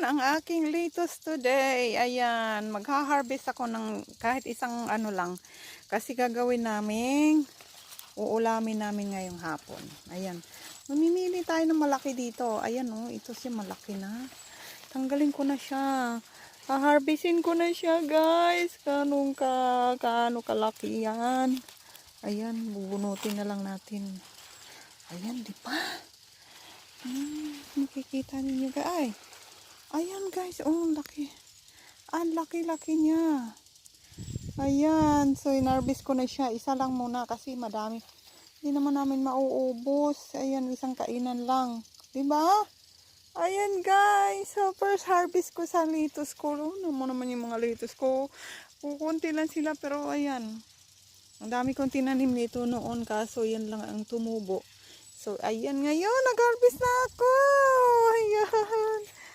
ang aking lettuce today. Ayan, magha-harvest ako ng kahit isang ano lang. Kasi gagawin namin, uulamin namin ngayong hapon. Ayan, mamimili tayo ng malaki dito. Ayan oh, ito siya malaki na. Tanggalin ko na siya. Ha-harvestin ko na siya guys. Kaano kalaki yan. Ayan, bubunutin na lang natin. Ayan, di ba? Makikita ninyo guys. Ayan guys, oh laki. Ang laki-laki niya. Ayan, so inarbis ko na siya. Isa lang muna kasi madami. Hindi naman namin mauubos. Ayan, isang kainan lang. Diba? Ayan guys, so first harvest ko sa lettuce ko. Ano mo naman yung mga lettuce ko. Kukunti lang sila pero ayan. Ang dami kong tinanim nito noon kaso yan lang ang tumubo. So ayan ngayon, nag-harvest na ako. Ayan.